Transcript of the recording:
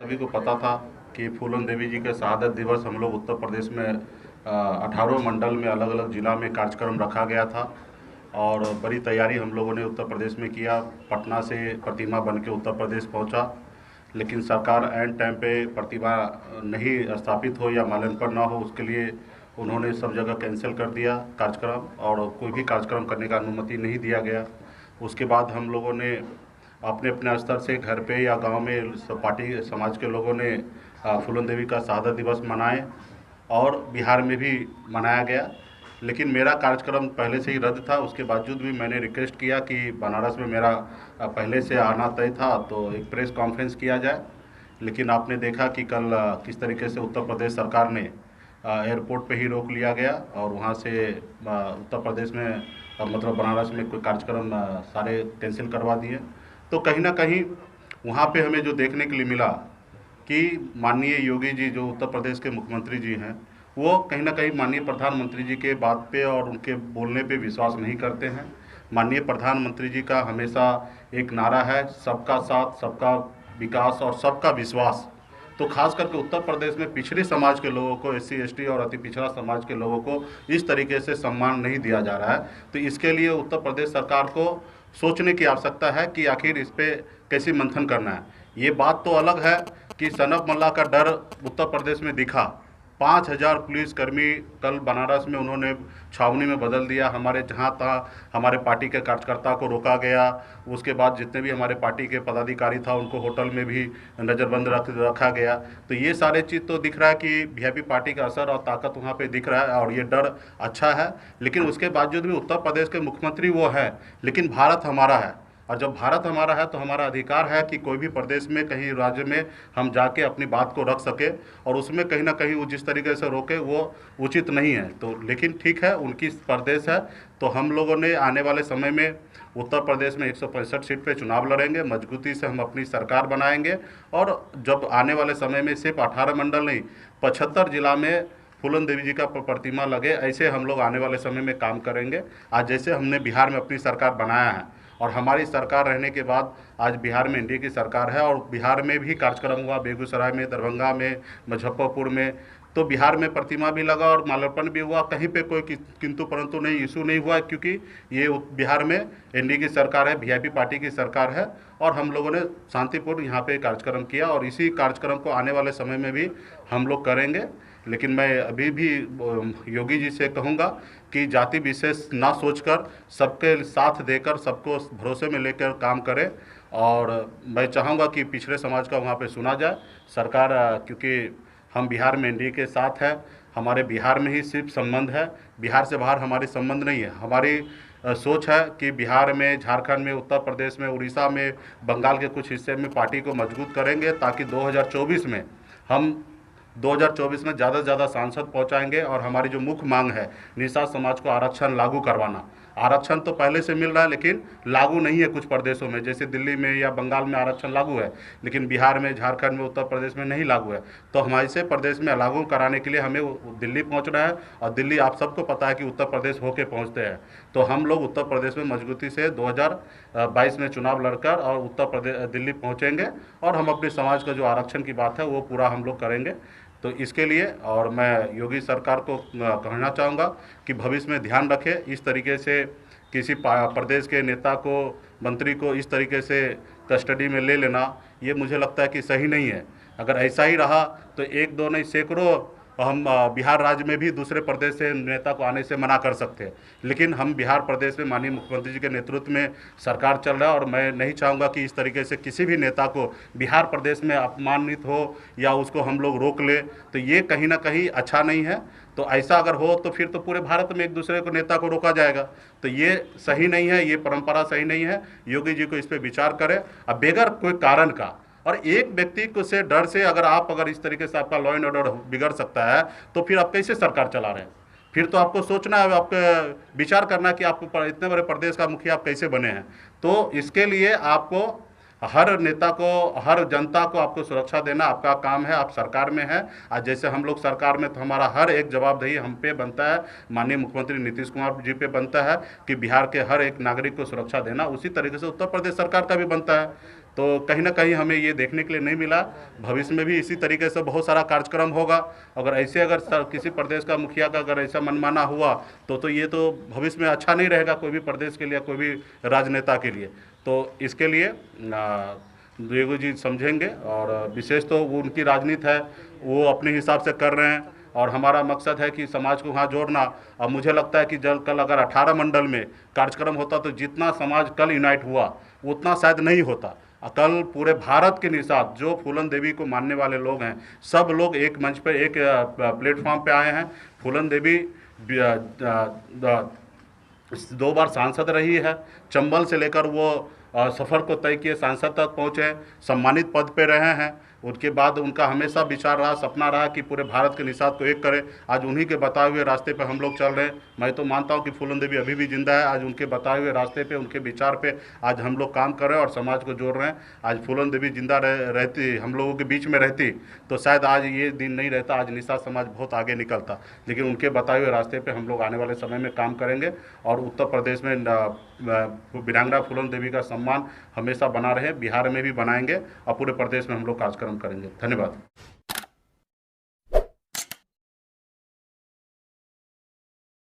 सभी को पता था कि फूलन देवी जी के शहादत दिवस हम लोग उत्तर प्रदेश में 18 मंडल में अलग अलग ज़िला में कार्यक्रम रखा गया था और बड़ी तैयारी हम लोगों ने उत्तर प्रदेश में किया। पटना से प्रतिमा बन के उत्तर प्रदेश पहुंचा, लेकिन सरकार एंड टाइम पे प्रतिमा नहीं स्थापित हो या माल्यार्पण ना हो, उसके लिए उन्होंने सब जगह कैंसिल कर दिया कार्यक्रम और कोई भी कार्यक्रम करने का अनुमति नहीं दिया गया। उसके बाद हम लोगों ने अपने अपने स्तर से घर पे या गांव में पार्टी समाज के लोगों ने फूलन देवी का शहादत दिवस मनाए और बिहार में भी मनाया गया। लेकिन मेरा कार्यक्रम पहले से ही रद्द था, उसके बावजूद भी मैंने रिक्वेस्ट किया कि बनारस में मेरा पहले से आना तय था तो एक प्रेस कॉन्फ्रेंस किया जाए। लेकिन आपने देखा कि कल किस तरीके से उत्तर प्रदेश सरकार ने एयरपोर्ट पे ही रोक लिया गया और वहाँ से उत्तर प्रदेश में मतलब बनारस में कोई कार्यक्रम सारे कैंसिल करवा दिए। तो कहीं ना कहीं वहाँ पे हमें जो देखने के लिए मिला कि माननीय योगी जी जो उत्तर प्रदेश के मुख्यमंत्री जी हैं, वो कहीं ना कहीं माननीय प्रधानमंत्री जी के बात पे और उनके बोलने पे विश्वास नहीं करते हैं। माननीय प्रधानमंत्री जी का हमेशा एक नारा है, सबका साथ, सबका विकास और सबका विश्वास। तो खास करके उत्तर प्रदेश में पिछड़े समाज के लोगों को, एससी एसटी और अति पिछड़ा समाज के लोगों को इस तरीके से सम्मान नहीं दिया जा रहा है। तो इसके लिए उत्तर प्रदेश सरकार को सोचने की आवश्यकता है कि आखिर इस पे कैसे मंथन करना है। ये बात तो अलग है कि सनब मल्ला का डर उत्तर प्रदेश में दिखा। 5,000 पुलिसकर्मी कल बनारस में उन्होंने छावनी में बदल दिया। हमारे जहाँ तहाँ हमारे पार्टी के कार्यकर्ता को रोका गया। उसके बाद जितने भी हमारे पार्टी के पदाधिकारी था उनको होटल में भी नज़रबंद रखा गया। तो ये सारे चीज़ तो दिख रहा है कि वीआईपी पार्टी का असर और ताकत वहाँ पे दिख रहा है और ये डर अच्छा है। लेकिन उसके बावजूद भी उत्तर प्रदेश के मुख्यमंत्री वो है, लेकिन भारत हमारा है और जब भारत हमारा है तो हमारा अधिकार है कि कोई भी प्रदेश में, कहीं राज्य में हम जाके अपनी बात को रख सके और उसमें कहीं ना कहीं वो जिस तरीके से रोके वो उचित नहीं है। तो लेकिन ठीक है, उनकी प्रदेश है। तो हम लोगों ने आने वाले समय में उत्तर प्रदेश में 165 सीट पे चुनाव लड़ेंगे, मजबूती से हम अपनी सरकार बनाएंगे और जब आने वाले समय में सिर्फ 18 मंडल नहीं 75 जिला में फूलन देवी जी का प्रतिमा लगे, ऐसे हम लोग आने वाले समय में काम करेंगे। आज जैसे हमने बिहार में अपनी सरकार बनाया है और हमारी सरकार रहने के बाद आज बिहार में एनडीए की सरकार है और बिहार में भी कार्यक्रम हुआ, बेगूसराय में, दरभंगा में, मुजफ्फरपुर में। तो बिहार में प्रतिमा भी लगा और माल्यार्पण भी हुआ, कहीं पे कोई किंतु परंतु नहीं, इशू नहीं हुआ, क्योंकि ये बिहार में एनडीए की सरकार है, वीआईपी पार्टी की सरकार है और हम लोगों ने शांतिपूर्ण यहाँ पे कार्यक्रम किया और इसी कार्यक्रम को आने वाले समय में भी हम लोग करेंगे। लेकिन मैं अभी भी योगी जी से कहूँगा कि जाति विशेष ना सोचकर सबके साथ देकर सबको भरोसे में लेकर काम करें और मैं चाहूँगा कि पिछड़े समाज का वहाँ पे सुना जाए। सरकार क्योंकि हम बिहार में एनडीए के साथ है, हमारे बिहार में ही सिर्फ संबंध है, बिहार से बाहर हमारे संबंध नहीं है। हमारी सोच है कि बिहार में, झारखंड में, उत्तर प्रदेश में, उड़ीसा में, बंगाल के कुछ हिस्से में पार्टी को मजबूत करेंगे ताकि 2024 में हम 2024 में ज़्यादा से ज़्यादा सांसद पहुंचाएंगे। और हमारी जो मुख्य मांग है निषाद समाज को आरक्षण लागू करवाना, आरक्षण तो पहले से मिल रहा है लेकिन लागू नहीं है कुछ प्रदेशों में, जैसे दिल्ली में या बंगाल में आरक्षण लागू है लेकिन बिहार में, झारखंड में, उत्तर प्रदेश में नहीं लागू है। तो हमारे से प्रदेश में लागू कराने के लिए हमें दिल्ली पहुंचना है और दिल्ली आप सबको पता है कि उत्तर प्रदेश होके पहुंचते हैं। तो हम लोग उत्तर प्रदेश में मजबूती से 2022 में चुनाव लड़कर और उत्तर प्रदेश दिल्ली पहुँचेंगे और हम अपने समाज का जो आरक्षण की बात है वो पूरा हम लोग करेंगे। तो इसके लिए और मैं योगी सरकार को कहना चाहूँगा कि भविष्य में ध्यान रखें, इस तरीके से किसी प्रदेश के नेता को, मंत्री को इस तरीके से कस्टडी में ले लेना, ये मुझे लगता है कि सही नहीं है। अगर ऐसा ही रहा तो एक दो नहीं सैकड़ों हम बिहार राज्य में भी दूसरे प्रदेश से नेता को आने से मना कर सकते हैं। लेकिन हम बिहार प्रदेश में माननीय मुख्यमंत्री जी के नेतृत्व में सरकार चल रहा है और मैं नहीं चाहूँगा कि इस तरीके से किसी भी नेता को बिहार प्रदेश में अपमानित हो या उसको हम लोग रोक ले, तो ये कहीं ना कहीं अच्छा नहीं है। तो ऐसा अगर हो तो फिर तो पूरे भारत में एक दूसरे को नेता को रोका जाएगा, तो ये सही नहीं है, ये परंपरा सही नहीं है। योगी जी को इस पर विचार करें। अब बेगर कोई कारण का और एक व्यक्ति को से डर से अगर इस तरीके से आपका लॉ एंड ऑर्डर बिगड़ सकता है तो फिर आप कैसे सरकार चला रहे हैं? फिर तो आपको सोचना है, आपको विचार करना है कि आपको इतने बड़े प्रदेश का मुखिया आप कैसे बने हैं। तो इसके लिए आपको हर नेता को, हर जनता को आपको सुरक्षा देना आपका काम है। आप सरकार में हैं, आज जैसे हम लोग सरकार में, तो हमारा हर एक जवाबदेही हम पे बनता है, माननीय मुख्यमंत्री नीतीश कुमार जी पे बनता है कि बिहार के हर एक नागरिक को सुरक्षा देना। उसी तरीके से उत्तर प्रदेश सरकार का भी बनता है। तो कहीं ना कहीं हमें ये देखने के लिए नहीं मिला। भविष्य में भी इसी तरीके से बहुत सारा कार्यक्रम होगा। अगर ऐसे किसी प्रदेश का मुखिया का अगर ऐसा मनमाना हुआ तो ये तो भविष्य में अच्छा नहीं रहेगा कोई भी प्रदेश के लिए, कोई भी राजनेता के लिए। तो इसके लिए द्विवेदी जी समझेंगे, और विशेष तो वो उनकी राजनीति है, वो अपने हिसाब से कर रहे हैं, और हमारा मकसद है कि समाज को वहाँ जोड़ना। अब मुझे लगता है कि कल अगर 18 मंडल में कार्यक्रम होता तो जितना समाज कल यूनाइट हुआ उतना शायद नहीं होता। कल पूरे भारत के निषाद जो फूलन देवी को मानने वाले लोग हैं, सब लोग एक मंच पर, एक प्लेटफॉर्म पे आए हैं। फूलन देवी 2 बार सांसद रही है। चंबल से लेकर वो सफ़र को तय किए सांसद तक पहुँचे, सम्मानित पद पे रहे हैं। उसके बाद उनका हमेशा विचार रहा, सपना रहा कि पूरे भारत के निषाद को एक करें। आज उन्हीं के बताए हुए रास्ते पे हम लोग चल रहे हैं। मैं तो मानता हूं कि फूलन देवी अभी भी जिंदा है। आज उनके बताए हुए रास्ते पे, उनके विचार पे आज हम लोग काम कर रहे हैं और समाज को जोड़ रहे हैं। आज फूलन देवी जिंदा रहती, हम लोगों के बीच में रहती, तो शायद आज ये दिन नहीं रहता, आज निषाद समाज बहुत आगे निकलता। लेकिन उनके बताए हुए रास्ते पर हम लोग आने वाले समय में काम करेंगे, और उत्तर प्रदेश में वीरांगना फूलन देवी का सम्मान हमेशा बना रहे, बिहार में भी बनाएंगे, और पूरे प्रदेश में हम लोग कार्यक्रम करेंगे। धन्यवाद।